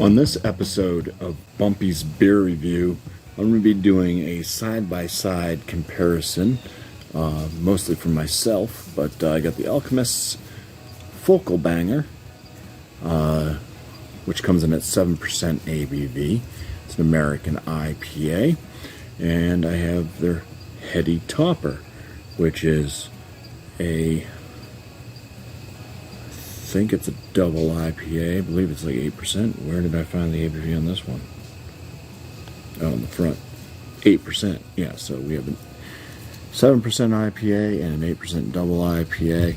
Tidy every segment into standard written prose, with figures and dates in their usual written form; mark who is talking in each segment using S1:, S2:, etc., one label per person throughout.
S1: On this episode of Bumpy's Beer Review, I'm going to be doing a side-by-side comparison, mostly for myself, but I got the Alchemist's Focal Banger, which comes in at 7% ABV. It's an American IPA, and I have their Heady Topper, which is I think it's a double IPA. I believe it's like 8%. Where did I find the ABV on this one? Oh, on the front. 8%. Yeah, so we have a 7% IPA and an 8% double IPA.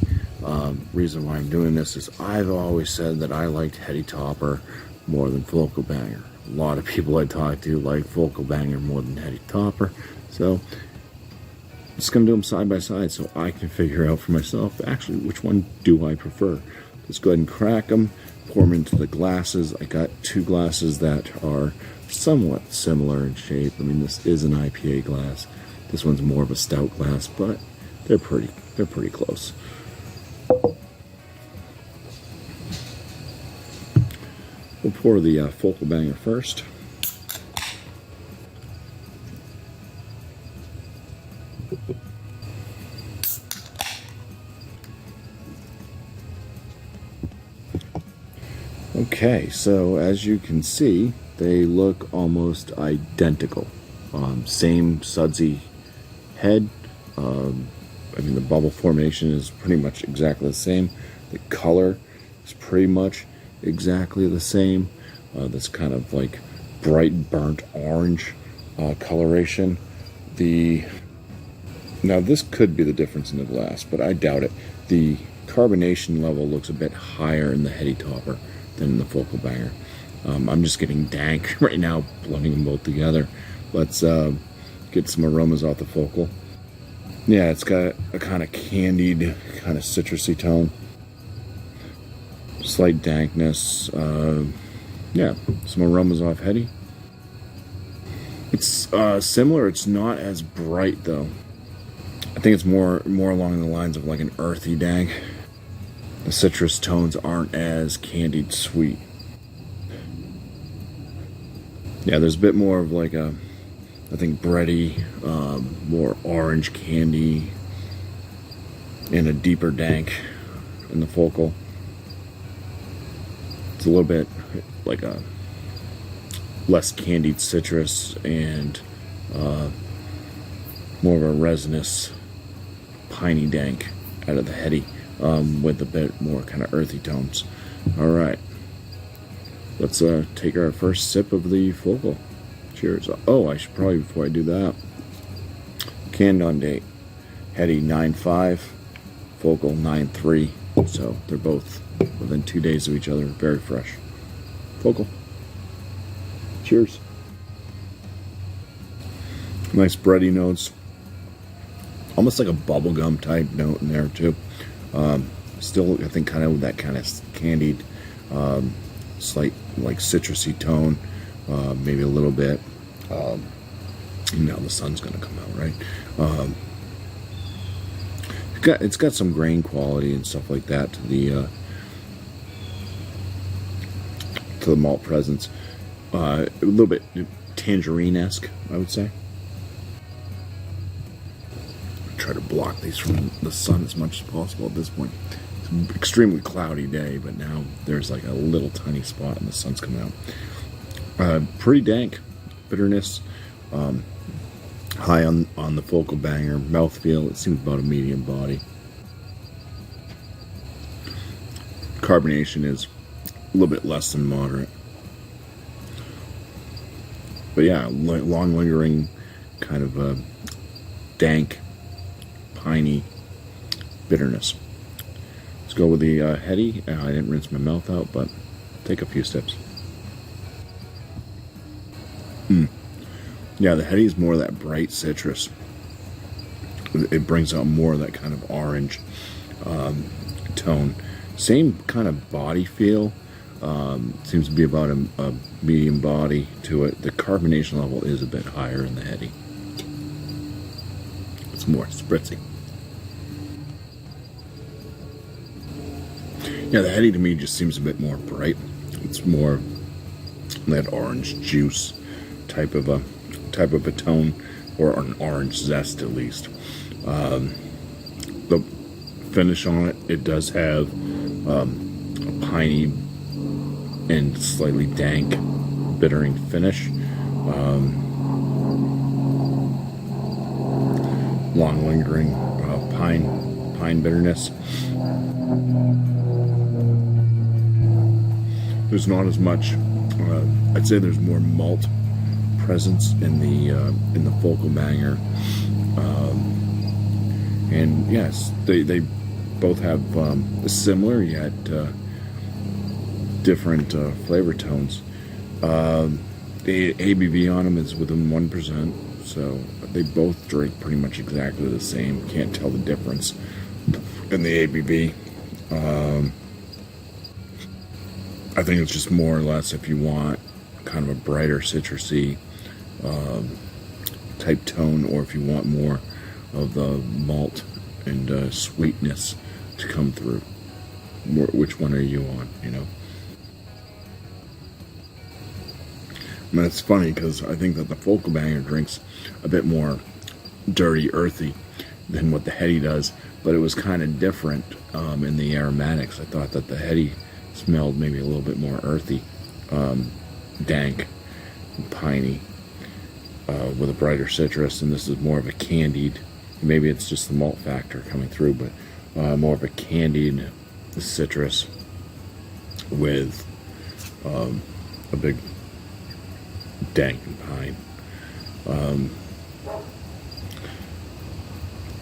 S1: Reason why I'm doing this is I've always said that I liked Heady Topper more than Focal Banger. A lot of people I talk to like Focal Banger more than Heady Topper. So I'm just going to do them side by side so I can figure out for myself actually which one do I prefer. Let's go ahead and crack them, pour them into the glasses. I got two glasses that are somewhat similar in shape. I mean, this is an IPA glass. This one's more of a stout glass, but they're pretty close. We'll pour the Focal Banger first. Okay, so as you can see, they look almost identical. Same sudsy head. I mean, the bubble formation is pretty much exactly the same. The color is pretty much exactly the same. This kind of like bright burnt orange coloration. Now this could be the difference in the glass, but I doubt it. The carbonation level looks a bit higher in the Heady Topper than in the Focal Banger. I'm just getting dank right now, blending them both together. Let's get some aromas off the Focal. Yeah, it's got a kind of candied, kind of citrusy tone. Slight dankness. Yeah, some aromas off Heady. It's similar. It's not as bright though. I think it's more along the lines of like an earthy dank. The citrus tones aren't as candied sweet. Yeah, there's a bit more of like a, I think, bready, more orange candy, and a deeper dank in the Focal. It's a little bit like a less candied citrus and more of a resinous, piney dank out of the Heady. With a bit more kind of earthy tones. Alright, let's take our first sip of the Focal. Cheers. Oh, I should probably, before I do that, canned on date. Heady 9.5, Focal 9.3, so they're both within 2 days of each other, very fresh. Focal. Cheers. Nice bready notes. Almost like a bubblegum type note in there too. Still, I think, kind of that kind of candied, slight like citrusy tone, maybe a little bit. Now the sun's going to come out, right? It's got some grain quality and stuff like that to the malt presence. A little bit tangerine-esque, I would say. Try to block these from the sun as much as possible at this point. It's an extremely cloudy day, but now there's like a little tiny spot and the sun's coming out. Pretty dank bitterness, high on the Focal Banger. Mouthfeel, it seems about a medium body. Carbonation is a little bit less than moderate, but yeah, long lingering kind of dank, piney bitterness. Let's go with the Heady. I didn't rinse my mouth out, but take a few sips. Yeah, the Heady is more of that bright citrus. It brings out more of that kind of orange tone. Same kind of body feel. Seems to be about a medium body to it. The carbonation level is a bit higher in the Heady. It's more spritzy. Yeah, the Heady to me just seems a bit more bright. It's more that orange juice type of a tone, or an orange zest at least. The finish on it, it does have a piney and slightly dank bittering finish. Long lingering pine bitterness. There's not as much. I'd say there's more malt presence in the Focal Banger, and yes, they both have similar yet different flavor tones. The ABV on them is within 1%, so they both drink pretty much exactly the same. Can't tell the difference in the ABV. I think it's just more or less if you want kind of a brighter citrusy type tone, or if you want more of the malt and sweetness to come through. Which one are you on, you know? I mean, it's funny because I think that the Focal Banger drinks a bit more dirty, earthy than what the Heady does, but it was kind of different in the aromatics. I thought that the Heady smelled maybe a little bit more earthy, dank, and piney, with a brighter citrus, and this is more of a candied. Maybe it's just the malt factor coming through, but more of a candied citrus with a big dank and pine.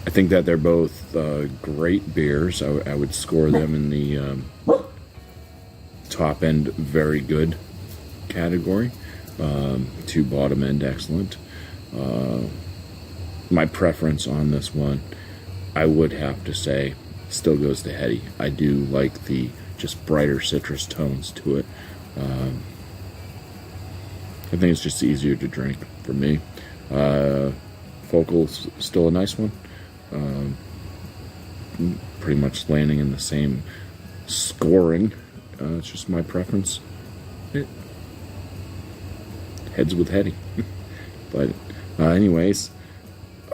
S1: I think that they're both great beers. I would score them in the top end very good category, to bottom end excellent. My preference on this one, I would have to say, still goes to Heady. I do like the just brighter citrus tones to it. I think it's just easier to drink for me. Focal's still a nice one. Pretty much landing in the same scoring. It's just my preference. Heads with Heady. But anyways,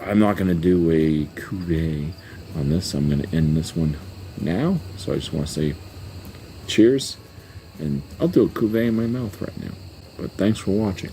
S1: I'm not going to do a cuvee on this. I'm going to end this one now. So I just want to say cheers. And I'll do a cuvee in my mouth right now. But thanks for watching.